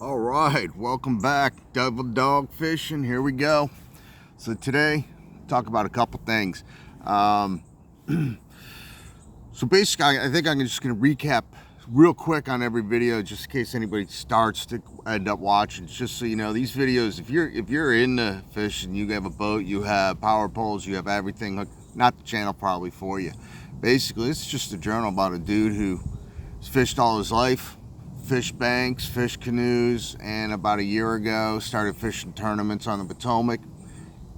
All right, welcome back, Double Dog Fishing. Here we go. So today, talk about a couple things. So basically, I think I'm just going to recap real quick on every video, just in case anybody starts to end up watching. Just so you know, these videos, if you're into fishing, you have a boat, you have power poles, you have everything. Not the channel probably for you. Basically, it's just a journal about a dude who fished all his life. Fish banks, fish canoes, and about a year ago started fishing tournaments on the Potomac,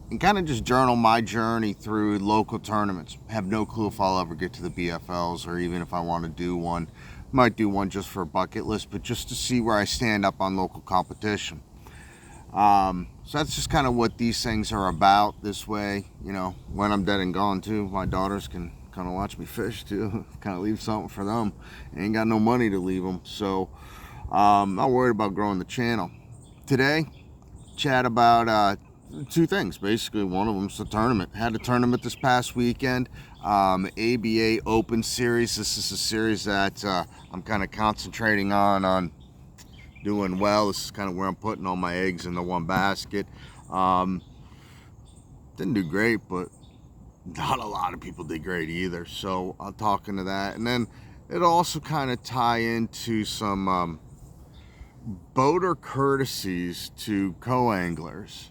and kind of just journal my journey through local tournaments. Have no clue if I'll ever get to the BFLs, or even if I want to do one. Might do one just for a bucket list, but just to see where I stand up on local competition. So that's just kind of what these things are about. This way, you know, when I'm dead and gone too, my daughters can kind of watch me fish too. Kind of leave something for them. Ain't got no money to leave them, so not worried about growing the channel. Today, chat about two things. Basically, one of them's the tournament. Had a tournament this past weekend, ABA Open Series. This is a series that I'm kind of concentrating on doing well. This is kind of where I'm putting all my eggs in the one basket. Didn't do great, but not a lot of people did great either. So I'll talk into that, and then it'll also kind of tie into some boater courtesies to co-anglers.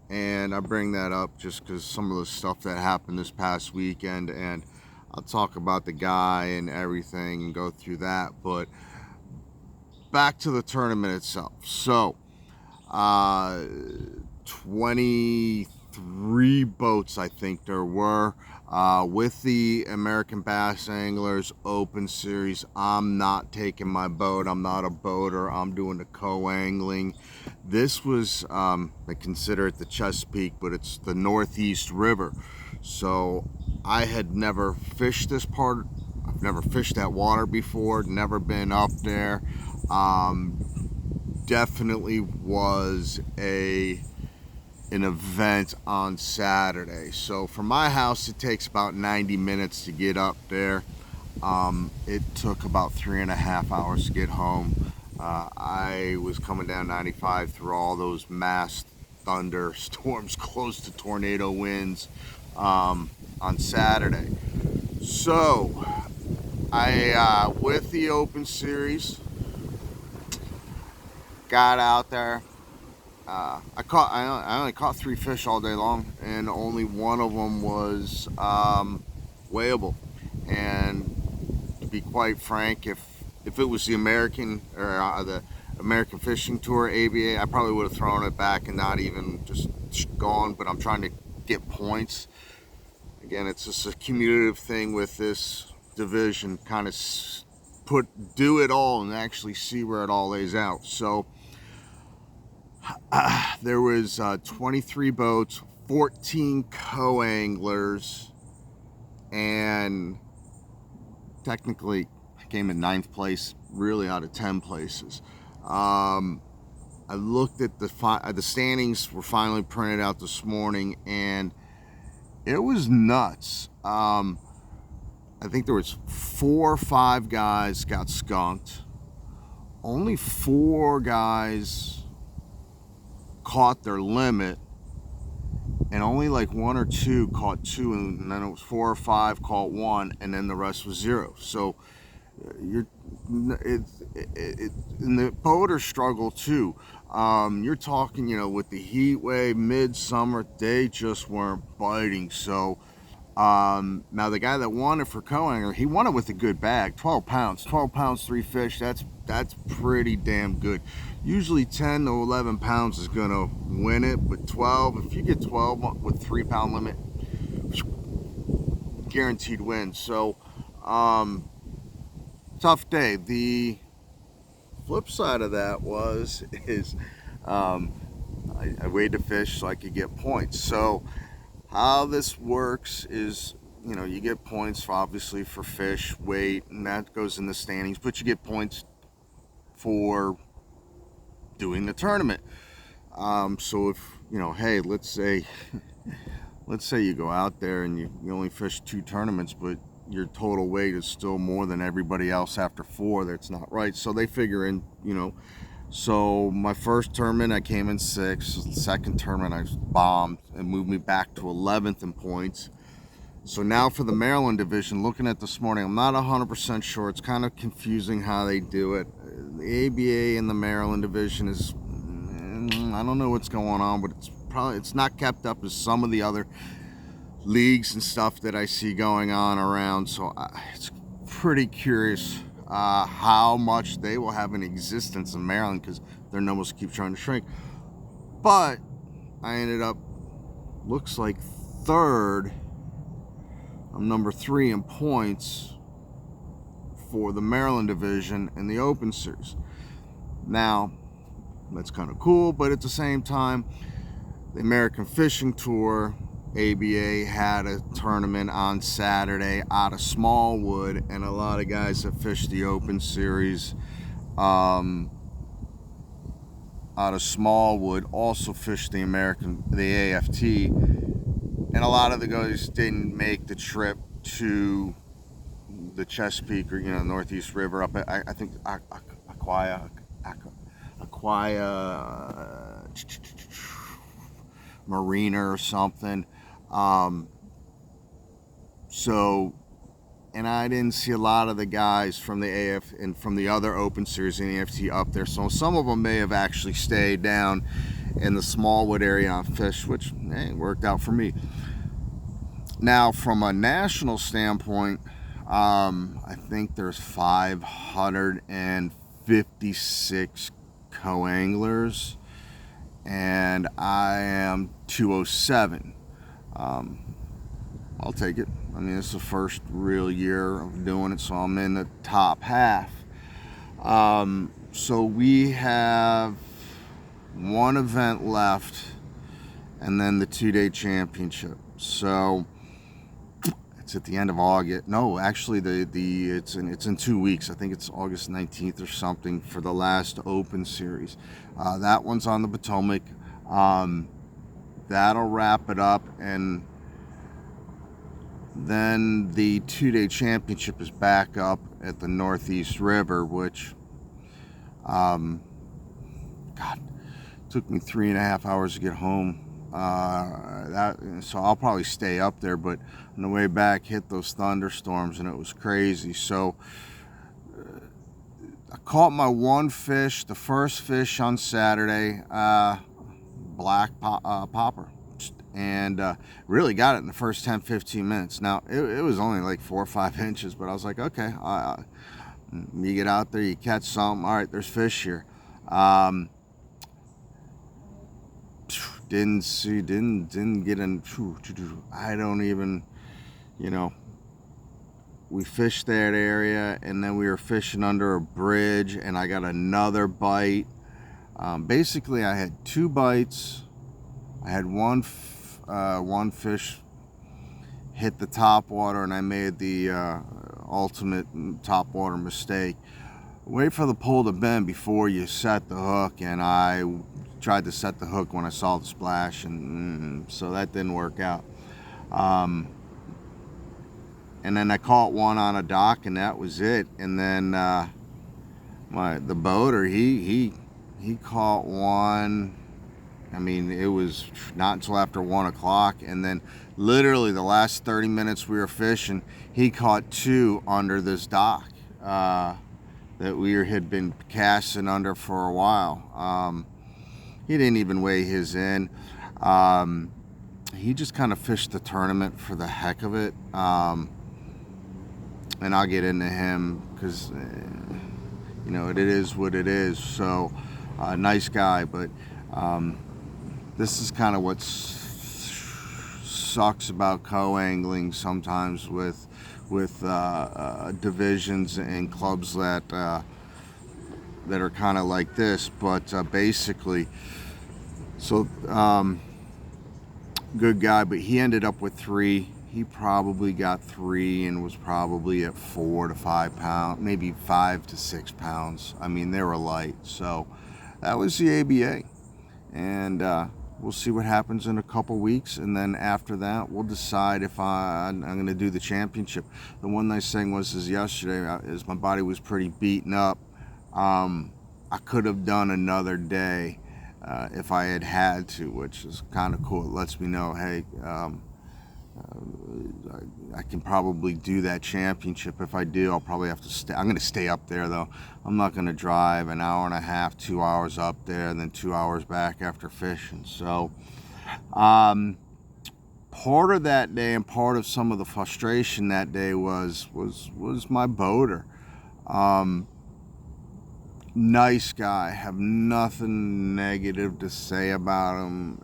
And I bring that up just because some of the stuff that happened this past weekend, and I'll talk about the guy and everything and go through that. But back to the tournament itself. So 23 boats I think there were with the American Bass Anglers Open Series. I'm not taking my boat. I'm not a boater. I'm doing the co-angling. This was I consider it the Chesapeake, but it's the Northeast River. So I had never fished this part. I've never fished that water before, never been up there. Definitely was an event on Saturday. So from my house, it takes about 90 minutes to get up there. It took about 3.5 hours to get home. I was coming down 95 through all those mass thunderstorms, close to tornado winds on Saturday. So I with the Open Series, got out there. I only caught 3 fish all day long, and only one of them was weighable. And to be quite frank, if it was the American or the American Fishing Tour ABA, I probably would have thrown it back and not even just gone. But I'm trying to get points. Again, it's just a cumulative thing with this division. Kind of do it all and actually see where it all lays out. So there was 23 boats, 14 co-anglers, and technically I came in 9th place, really out of 10 places. I looked at the standings were finally printed out this morning, and it was nuts. I think there was 4 or 5 guys got skunked. Only 4 guys caught their limit, and only like 1 or 2 caught 2, and then it was 4 or 5 caught 1, and then the rest was 0. So and the boater struggle too. You're talking, you know, with the heat wave, midsummer, they just weren't biting. So now the guy that won it for co-angler, he won it with a good bag, 12 pounds, 3 fish. That's pretty damn good. Usually 10 to 11 pounds is gonna win it, but 12, if you get 12 with 3-pound limit, guaranteed win. So tough day. The flip side of that is I weighed the fish so I could get points. So how this works is, you know, you get points obviously for fish weight, and that goes in the standings, but you get points for doing the tournament. So if, you know, hey, let's say you go out there and you only fish 2 tournaments, but your total weight is still more than everybody else after 4, that's not right. So they figure in, you know, So my first tournament I came in 6th. Second tournament I bombed and moved me back to 11th in points. So now for the Maryland division, looking at this morning, I'm not 100% sure. It's kind of confusing how they do it. The ABA in the Maryland division is, I don't know what's going on, but it's not kept up as some of the other leagues and stuff that I see going on around. So it's pretty curious how much they will have an existence in Maryland, because their numbers keep trying to shrink. But I ended up, looks like, 3rd. I'm number 3 in points for the Maryland division in the Open Series. Now, that's kind of cool, but at the same time, the American Fishing Tour, ABA, had a tournament on Saturday out of Smallwood, and a lot of guys that fished the Open Series out of Smallwood also fished the AFT, and a lot of the guys didn't make the trip to the Chesapeake or Northeast River up at, I think Aquia Marina or something. And I didn't see a lot of the guys from the AF and from the other Open Series in the AFT up there. So some of them may have actually stayed down in the Smallwood area on fish, which worked out for me. Now, from a national standpoint, I think there's 556 co-anglers, and I am 207. I'll take it. I mean, it's the first real year of doing it, so I'm in the top half. So we have one event left, and then the 2-day championship. So it's at the end of August. No, actually, it's in 2 weeks. I think it's August 19th or something for the last Open Series. That one's on the Potomac. That'll wrap it up, and then the 2-day championship is back up at the Northeast River, which, God, took me 3.5 hours to get home. So I'll probably stay up there, but on the way back hit those thunderstorms and it was crazy. So I caught my one fish, the first fish on Saturday, black popper, and really got it in the first 10-15 minutes. Now it was only like 4 or 5 inches, but I was like, okay, you get out there, you catch something, all right, there's fish here. Didn't get in. I don't even, we fished that area, and then we were fishing under a bridge, and I got another bite. Basically, I had 2 bites. I had one fish hit the top water, and I made the ultimate top water mistake. Wait for the pole to bend before you set the hook, and I tried to set the hook when I saw the splash, and so that didn't work out. And then I caught one on a dock, and that was it. And then the boater, he caught one. I mean, it was not until after 1 o'clock, and then literally the last 30 minutes we were fishing, he caught 2 under this dock that we had been casting under for a while. He didn't even weigh his in. He just kind of fished the tournament for the heck of it. And I'll get into him because, it is what it is. So, nice guy, but this is kind of what sucks about co-angling sometimes with divisions and clubs that are kind of like this, but basically, so good guy, but he ended up with 3. He probably got 3 and was probably at 4 to 5 pounds, maybe 5 to 6 pounds. I mean, they were light. So that was the ABA, and we'll see what happens in a couple weeks, and then after that we'll decide if I'm going to do the championship. The one nice thing was yesterday is my body was pretty beaten up. I could have done another day if I had to, which is kind of cool. It lets me know, hey, I can probably do that championship. If I do, I'll probably have to stay. I'm going to stay up there, though. I'm not going to drive an hour and a half, 2 hours up there, and then 2 hours back after fishing. So part of that day and part of some of the frustration that day was my boater. Nice guy, have nothing negative to say about him.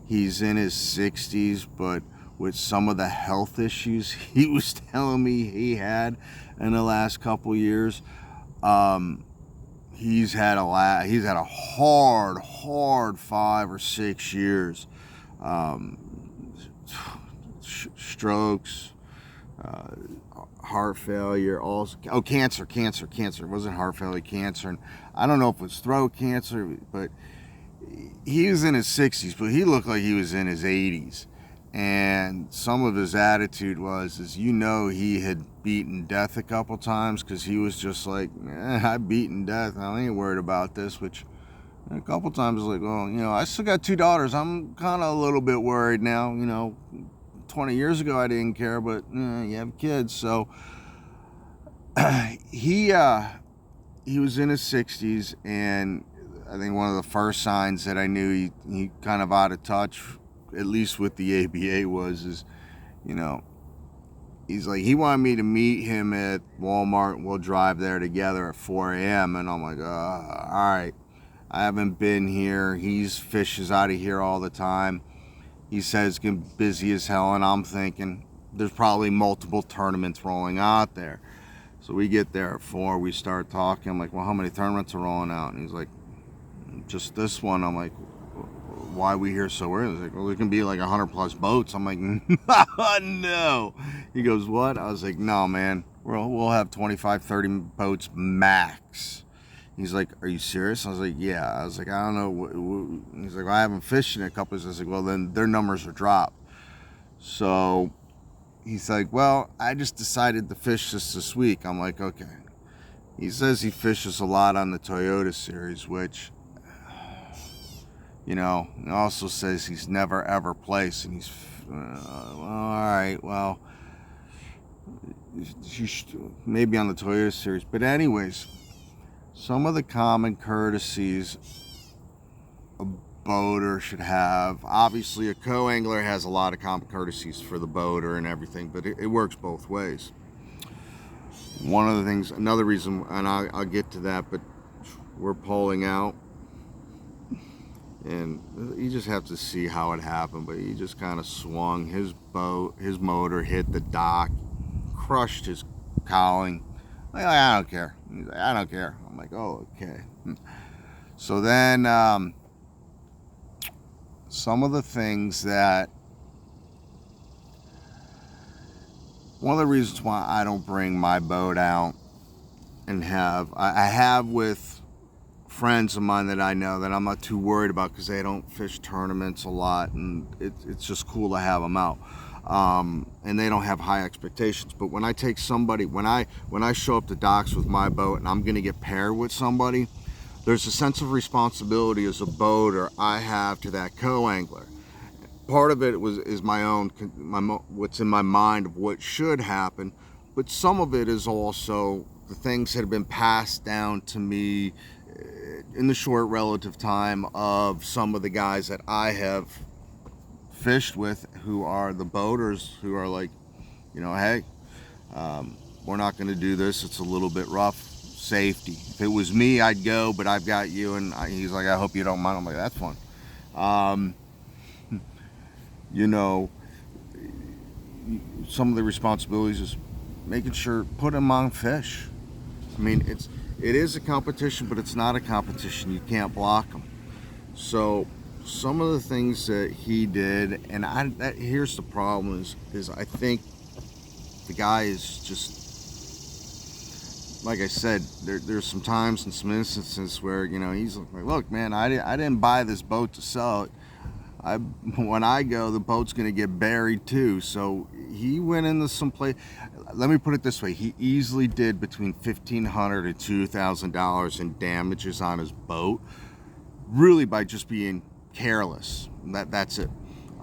He's in his 60s, but with some of the health issues he was telling me he had in the last couple years, he's had a hard 5 or 6 years. Strokes, heart failure, cancer. It wasn't heart failure, cancer. And I don't know if it was throat cancer, but he was in his 60s, but he looked like he was in his 80s. And some of his attitude was, he had beaten death a couple times, because he was just like, I've beaten death, I ain't worried about this, which a couple times was like, well, I still got 2 daughters. I'm kind of a little bit worried now. 20 years ago I didn't care, but you have kids. So he was in his 60s, and I think one of the first signs that I knew he kind of out of touch, at least with the ABA, is he's like, he wanted me to meet him at Walmart, and we'll drive there together at 4 a.m. And I'm like, all right. I haven't been here. He fishes out of here all the time. He says it's busy as hell, and I'm thinking there's probably multiple tournaments rolling out there. So we get there at 4, we start talking. I'm like, well, how many tournaments are rolling out? And he's like, just this one. I'm like, why are we here so early? He's like, well, there can be like 100 plus boats. I'm like, no. He goes, what? I was like, no, man, we'll have 25, 30 boats max. He's like, are you serious? I was like, yeah. I was like, I don't know. He's like, well, I haven't fished in a couple of years. I was like, well, then their numbers are dropped. So he's like, well, I just decided to fish this week. I'm like, okay. He says he fishes a lot on the Toyota series, which, he also says he's never ever placed. And he's, well, all right, well, maybe on the Toyota series. But anyways, some of the common courtesies a boater should have. Obviously, a co-angler has a lot of common courtesies for the boater and everything, but it works both ways. One of the things, another reason, and I'll get to that, but we're pulling out, and you just have to see how it happened, but he just kind of swung his motor, hit the dock, crushed his cowling. Like, I don't care. He's like, I don't care. I'm like, oh, okay. So then some of the things that, one of the reasons why I don't bring my boat out and I have with friends of mine that I know that I'm not too worried about, because they don't fish tournaments a lot, and it's just cool to have them out. And they don't have high expectations. But when I take somebody, when I show up to docks with my boat and I'm going to get paired with somebody, there's a sense of responsibility as a boater I have to that co-angler. Part of it is my own, what's in my mind of what should happen, but some of it is also the things that have been passed down to me in the short relative time of some of the guys that I have fished with, who are the boaters, who are like, hey, we're not going to do this, it's a little bit rough, safety. If it was me, I'd go, but I've got you. And he's like, I hope you don't mind. I'm like, that's fun. Some of the responsibilities is making sure, put them on fish. I mean, it is a competition, but it's not a competition. You can't block them. So some of the things that he did, and here's the problem is I think the guy is just, like I said, there's some times and some instances where, he's like, look, man, I didn't buy this boat to sell it. When I go, the boat's going to get buried too. So he went into some place. Let me put it this way: he easily did between $1,500 and $2,000 in damages on his boat, really by just being careless. That's it.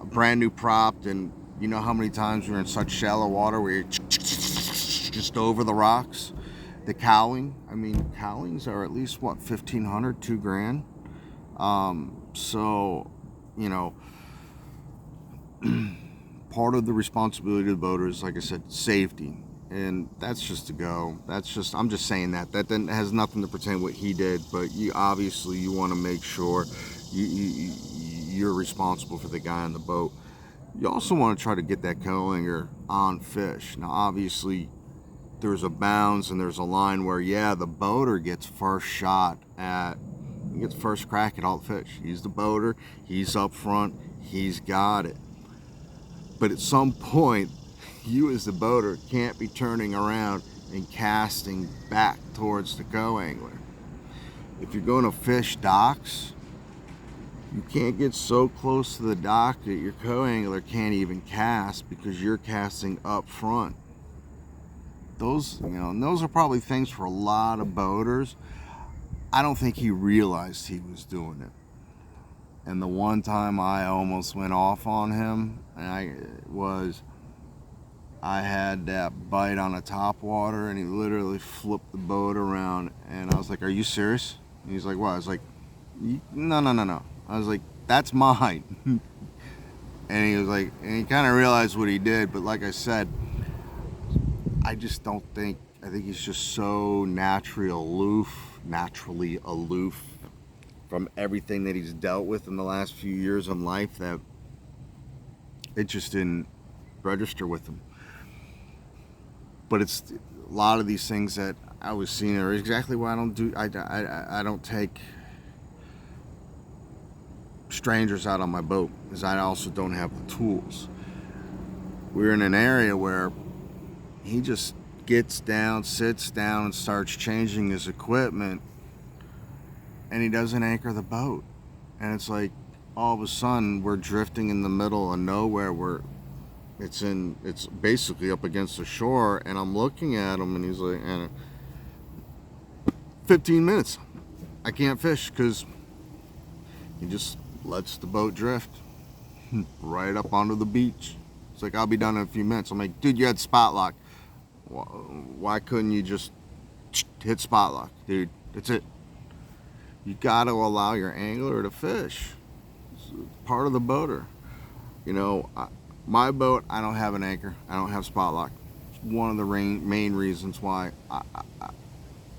A brand new prop, and you know how many times we're in such shallow water where you're just over the rocks. The cowling, I mean, cowlings are at least what, $1,500, $2,000. So, you know, part of the responsibility of the boater is, like I said, safety, and that's just to go. I'm just saying that has nothing to pertain what he did, but you obviously you want to make sure you're responsible for the guy on the boat. You also want to try to get that co-angler on fish. Now, obviously, there's a bounds and there's a line where, yeah, the boater gets first crack at all the fish. He's the boater, he's up front, he's got it. But at some point, you as the boater can't be turning around and casting back towards the co-angler. If you're going to fish docks, you can't get so close to the dock that your co-angler can't even cast because you're casting up front. Those are probably things for a lot of boaters. I don't think he realized he was doing it. And the one time I almost went off on him, I had that bite on a topwater, and he literally flipped the boat around, and I was like, "Are you serious?" And he's like, "What?" I was like, "No." I was like, "That's mine." And he was like, and he kind of realized what he did, but like I said, I think he's just so naturally aloof from everything that he's dealt with in the last few years in life that it just didn't register with him. But it's a lot of these things that I was seeing are exactly why I don't take strangers out on my boat, because I also don't have the tools. We're in an area where he just gets down, sits down, and starts changing his equipment, and he doesn't anchor the boat. And it's like, all of a sudden, we're drifting in the middle of nowhere where it's basically up against the shore, and I'm looking at him, and he's like, and 15 minutes, I can't fish, because he just lets the boat drift right up onto the beach. It's like, "I'll be done in a few minutes." I'm like, "Dude, you had spot lock. Why couldn't you just hit spot lock, dude? That's it." You got to allow your angler to fish. It's part of the boater. You know, my boat, I don't have an anchor. I don't have spot lock. It's one of the main reasons why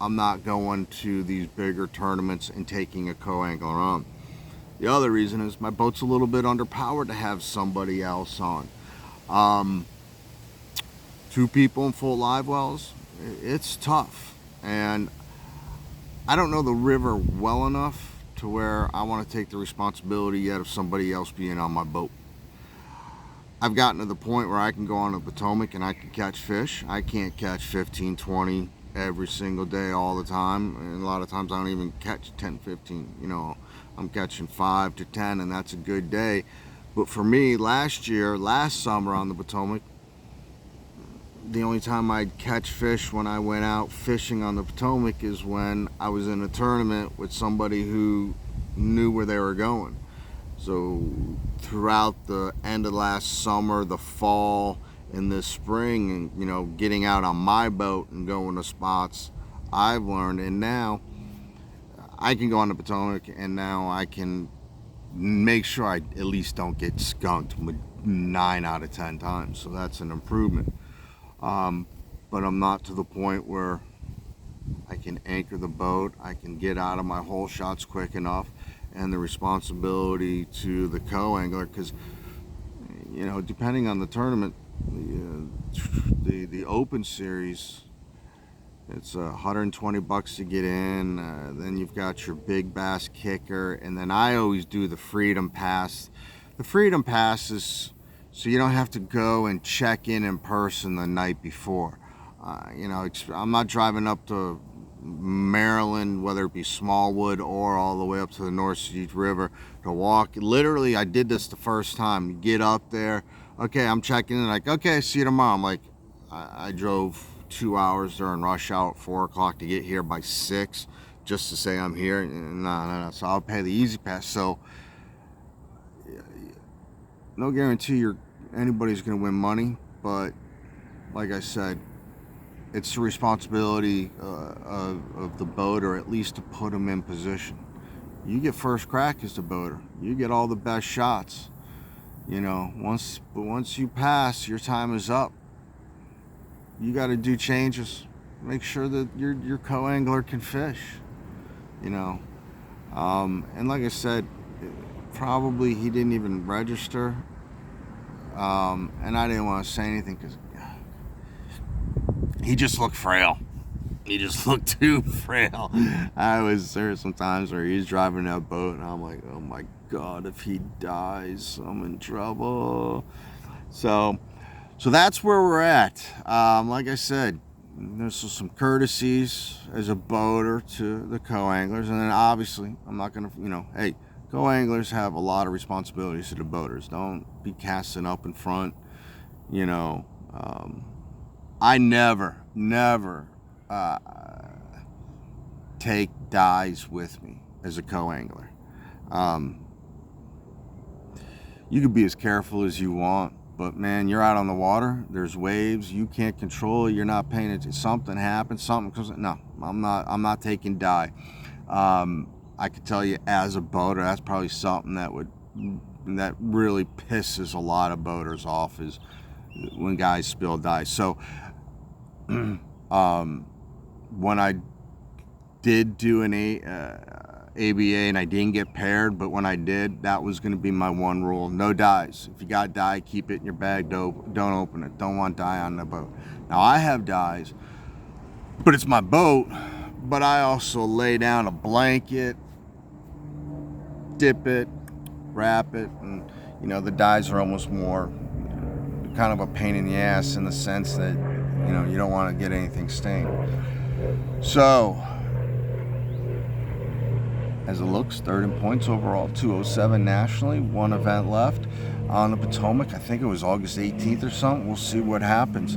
I'm not going to these bigger tournaments and taking a co-angler on. The other reason is my boat's a little bit underpowered to have somebody else on. 2 people in full live wells, it's tough. And I don't know the river well enough to where I want to take the responsibility yet of somebody else being on my boat. I've gotten to the point where I can go on the Potomac and I can catch fish. I can't catch 15, 20 every single day all the time. And a lot of times I don't even catch 10, 15. You know, I'm catching 5 to 10, and that's a good day. But for me, last summer on the Potomac, the only time I'd catch fish when I went out fishing on the Potomac is when I was in a tournament with somebody who knew where they were going. So throughout the end of last summer, the fall, and this spring, and you know, getting out on my boat and going to spots, I've learned, and now I can go on the Potomac, and now I can make sure I at least don't get skunked 9 out of 10 times. So that's an improvement. But I'm not to the point where I can anchor the boat, I can get out of my hole shots quick enough, and the responsibility to the co-angler, because you know, depending on the tournament, the open series, it's $120 to get in. Then you've got your big bass kicker, and then I always do the Freedom Pass. The Freedom Pass is so you don't have to go and check in person the night before. You know, I'm not driving up to Maryland, whether it be Smallwood or all the way up to the North Sea River to walk. Literally, I did this the first time. You get up there, okay, I'm checking in, like, okay, see you tomorrow. I'm like, I drove 2 hours during rush hour at 4 o'clock to get here by 6 just to say I'm here. No. So I'll pay the easy pass. So no guarantee anybody's going to win money, but like I said, it's the responsibility of the boater, at least to put them in position. You get first crack as the boater. You get all the best shots. You know, once you pass, your time is up. You got to do changes. Make sure that your co-angler can fish. You know, and like I said, probably he didn't even register. And I didn't want to say anything because he just looked frail. He just looked too frail. There some times where he's driving that boat and I'm like, oh my God, if he dies, I'm in trouble. So that's where we're at. Like I said, there's some courtesies as a boater to the co-anglers. And then obviously, I'm not going to, hey, co-anglers have a lot of responsibilities to the boaters. Don't be casting up in front, I never take dies with me as a co-angler. You can be as careful as you want, but man, you're out on the water, there's waves, you can't control it, you're not paying attention, something happens, something comes. No, I'm not taking die. I could tell you as a boater, that's probably something that really pisses a lot of boaters off, is when guys spill die. So when I did do an ABA and I didn't get paired, but when I did, that was going to be my one rule: no dies. If you got dye, keep it in your bag. Don't open it. Don't want dye on the boat. Now I have dyes, but it's my boat. But I also lay down a blanket, dip it, wrap it, and the dyes are almost more kind of a pain in the ass in the sense that you don't want to get anything stained. So as it looks, third in points overall, 207 nationally, one event left on the Potomac. I think it was August 18th or something. We'll see what happens.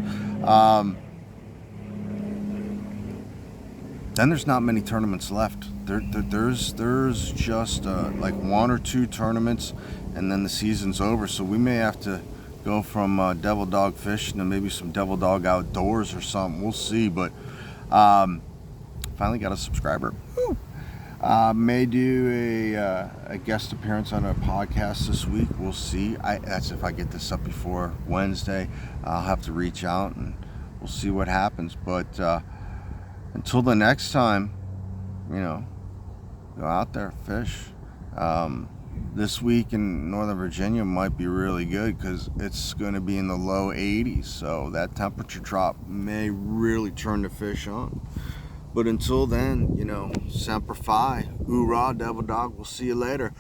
Then there's not many tournaments left. There's just like 1 or 2 tournaments, and then the season's over. So we may have to go from devil dog fishing to maybe some devil dog outdoors or something. We'll see. But finally got a subscriber. Woo! May do a guest appearance on a podcast this week. We'll see. That's if I get this up before Wednesday. I'll have to reach out and we'll see what happens. But until the next time, go out there, fish. This week in Northern Virginia might be really good because it's going to be in the low 80s. So that temperature drop may really turn the fish on. But until then, Semper Fi, hoorah, devil dog. We'll see you later.